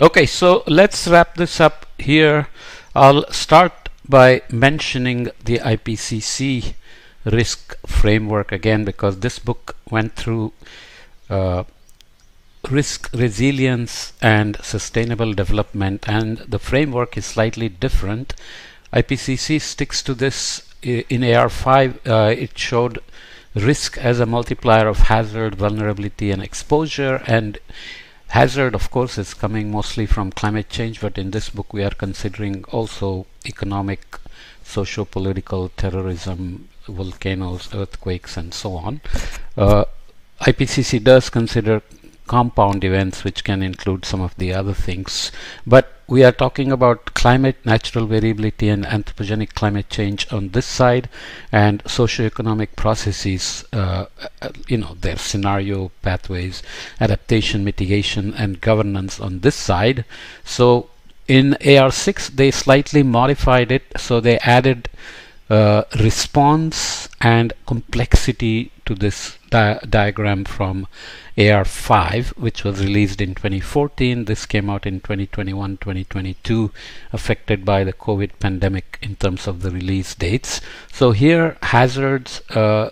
Okay, so let's wrap this up here. I'll start by mentioning the IPCC risk framework again, because this book went through uh, risk resilience and sustainable development, and the framework is slightly different. IPCC sticks to this. In AR5 it showed risk as a multiplier of hazard, vulnerability and exposure, and hazard of course is coming mostly from climate change, but in this book we are considering also economic, socio-political, terrorism, volcanoes, earthquakes and so on. IPCC does consider compound events, which can include some of the other things, but we are talking about climate, natural variability and anthropogenic climate change on this side, and socioeconomic processes, their scenario, pathways, adaptation, mitigation and governance on this side. So in AR6 they slightly modified it, so they added response and complexity to this diagram from AR5, which was released in 2014. This came out in 2021, 2022, affected by the COVID pandemic in terms of the release dates. So here hazards, there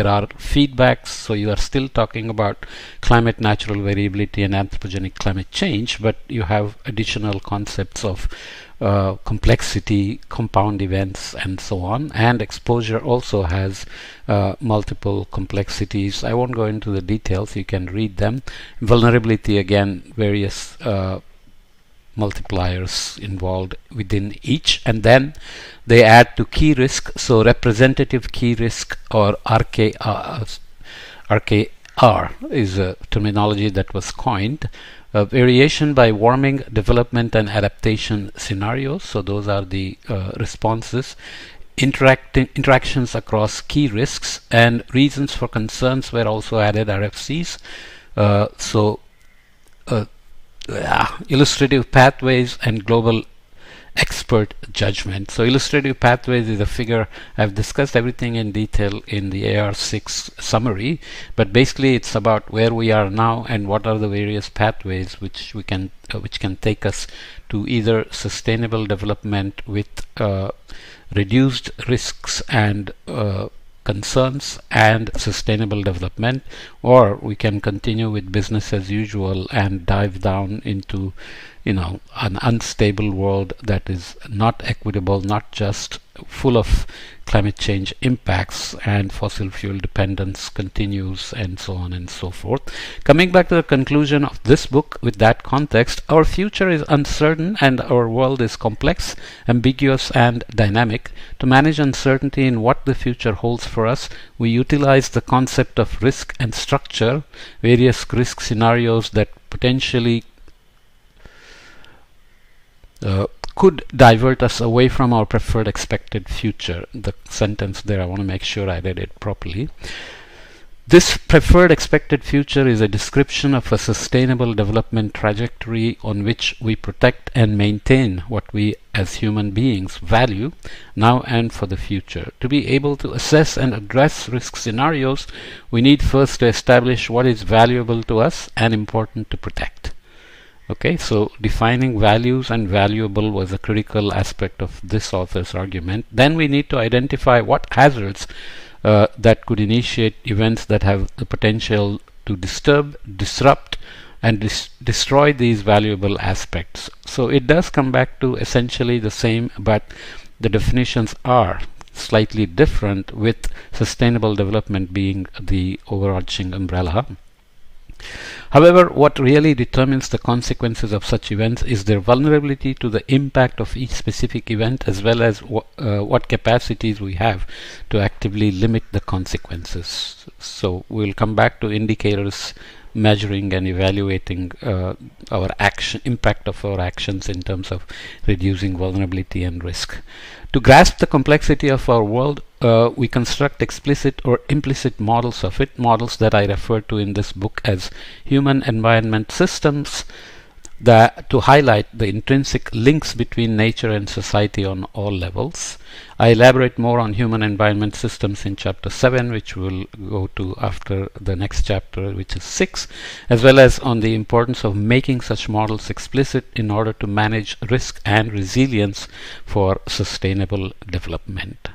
are feedbacks, so you are still talking about climate, natural variability and anthropogenic climate change, but you have additional concepts of complexity, compound events and so on, and exposure also has multiple complexities. I won't go into the details, you can read them. Vulnerability, again, various multipliers involved within each, and then they add to key risk, so representative key risk, or RKR is a terminology that was coined. Variation by warming, development and adaptation scenarios, so those are the responses. Interactions across key risks, and reasons for concerns were also added, RFCs. Illustrative pathways and global expert judgment. So illustrative pathways is a figure. I've discussed everything in detail in the AR6 summary, but basically it's about where we are now and what are the various pathways which can take us to either sustainable development with reduced risks and concerns and sustainable development, or we can continue with business as usual and dive down into an unstable world that is not equitable, not just full of climate change impacts, and fossil fuel dependence continues, and so on and so forth. Coming back to the conclusion of this book with that context, our future is uncertain and our world is complex, ambiguous and dynamic. To manage uncertainty in what the future holds for us, we utilize the concept of risk and structure various risk scenarios that potentially could divert us away from our preferred expected future. The sentence there, I want to make sure I read it properly. This preferred expected future is a description of a sustainable development trajectory on which we protect and maintain what we as human beings value now and for the future. To be able to assess and address risk scenarios, we need first to establish what is valuable to us and important to protect. Okay, so defining values and valuable was a critical aspect of this author's argument. Then we need to identify what hazards that could initiate events that have the potential to disturb, disrupt, and destroy these valuable aspects. So it does come back to essentially the same, but the definitions are slightly different, with sustainable development being the overarching umbrella. However, what really determines the consequences of such events is their vulnerability to the impact of each specific event, as well as what capacities we have to actively limit the consequences. So we'll come back to indicators measuring and evaluating our impact of our actions in terms of reducing vulnerability and risk. To grasp the complexity of our world, we construct explicit or implicit models of it, models that I refer to in this book as human environment systems, to highlight the intrinsic links between nature and society on all levels. I elaborate more on human environment systems in chapter 7, which we'll go to after the next chapter, which is 6, as well as on the importance of making such models explicit in order to manage risk and resilience for sustainable development.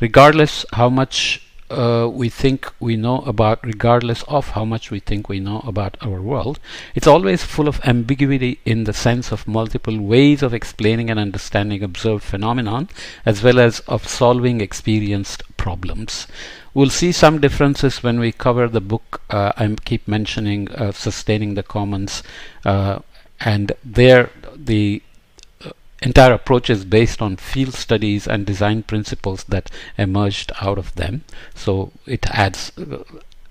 Regardless of how much we think we know about our world, it's always full of ambiguity in the sense of multiple ways of explaining and understanding observed phenomenon, as well as of solving experienced problems. We'll see some differences when we cover the book. I keep mentioning Sustaining the Commons, and there the entire approach is based on field studies and design principles that emerged out of them. So it adds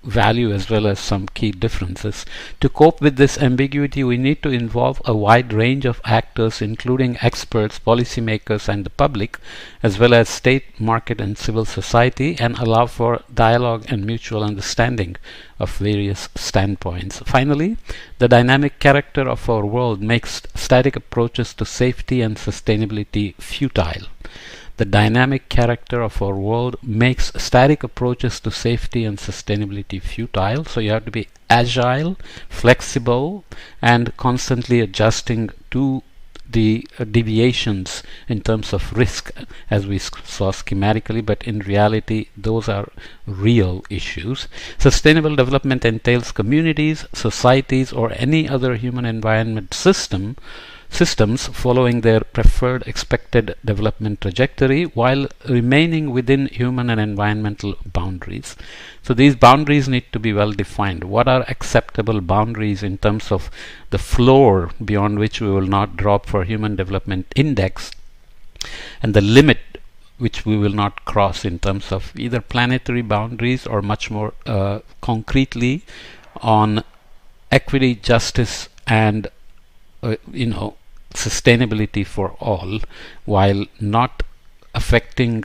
value as well as some key differences. To cope with this ambiguity, we need to involve a wide range of actors, including experts, policymakers, and the public, as well as state, market, and civil society, and allow for dialogue and mutual understanding of various standpoints. Finally, the dynamic character of our world makes static approaches to safety and sustainability futile. The dynamic character of our world makes static approaches to safety and sustainability futile. So you have to be agile, flexible, and constantly adjusting to the deviations in terms of risk, as we saw schematically, but in reality those are real issues. Sustainable development entails communities, societies, or any other human environment systems following their preferred expected development trajectory while remaining within human and environmental boundaries. So these boundaries need to be well defined. What are acceptable boundaries in terms of the floor beyond which we will not drop for Human Development Index, and the limit which we will not cross in terms of either planetary boundaries or much more concretely on equity, justice, and sustainability for all, while not affecting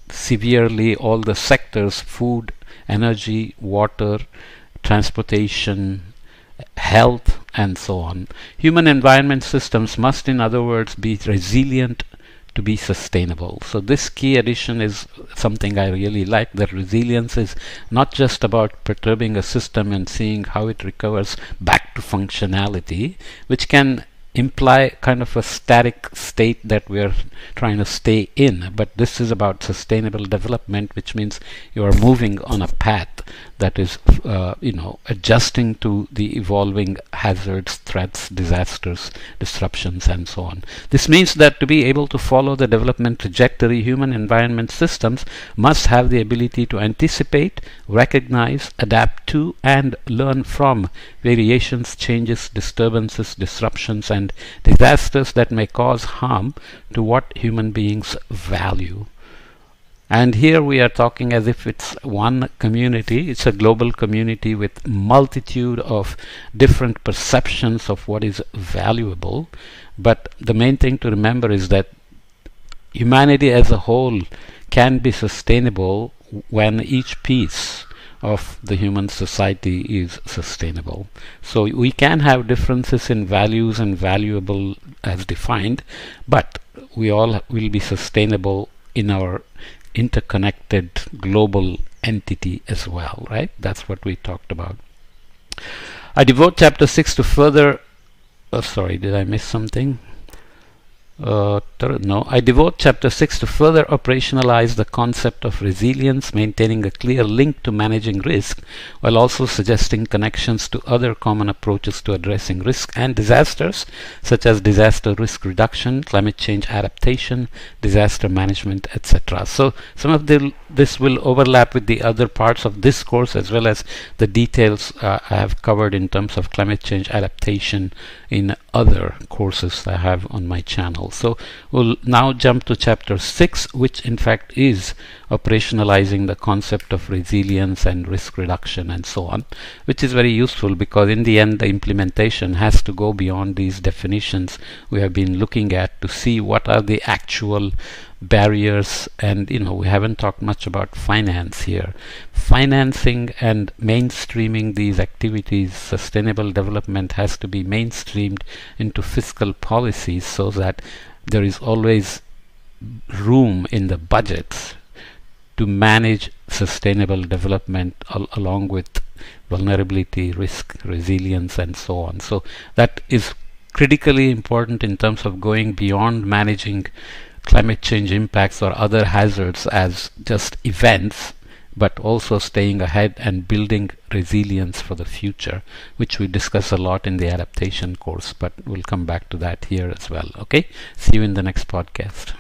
severely all the sectors: food, energy, water, transportation, health, and so on. Human environment systems must, in other words, be resilient to be sustainable. So this key addition is something I really like, that resilience is not just about perturbing a system and seeing how it recovers back to functionality, which can imply kind of a static state that we are trying to stay in, but this is about sustainable development, which means you are moving on a path that is adjusting to the evolving hazards, threats, disasters, disruptions, and so on. This means that to be able to follow the development trajectory, human environment systems must have the ability to anticipate, recognize, adapt to, and learn from variations, changes, disturbances, disruptions, and disasters that may cause harm to what human beings value. And here we are talking as if it's one community. It's a global community with multitude of different perceptions of what is valuable. But the main thing to remember is that humanity as a whole can be sustainable when each piece of the human society is sustainable. So we can have differences in values and valuable as defined, but we all will be sustainable in our interconnected global entity as well, right? That's what we talked about. I devote chapter 6 to further sorry, did I miss something? No, I devote chapter 6 to further operationalize the concept of resilience, maintaining a clear link to managing risk, while also suggesting connections to other common approaches to addressing risk and disasters, such as disaster risk reduction, climate change adaptation, disaster management, etc. So some of this will overlap with the other parts of this course, as well as the details I have covered in terms of climate change adaptation in other courses I have on my channel. So we'll now jump to chapter 6, which in fact is operationalizing the concept of resilience and risk reduction and so on, which is very useful because in the end the implementation has to go beyond these definitions we have been looking at to see what are the actual barriers, and we haven't talked much about finance here. Financing and mainstreaming these activities, sustainable development has to be mainstreamed into fiscal policies so that there is always room in the budgets to manage sustainable development along with vulnerability, risk, resilience, and so on. So that is critically important in terms of going beyond managing climate change impacts or other hazards as just events, but also staying ahead and building resilience for the future, which we discuss a lot in the adaptation course, but we'll come back to that here as well. Okay, see you in the next podcast.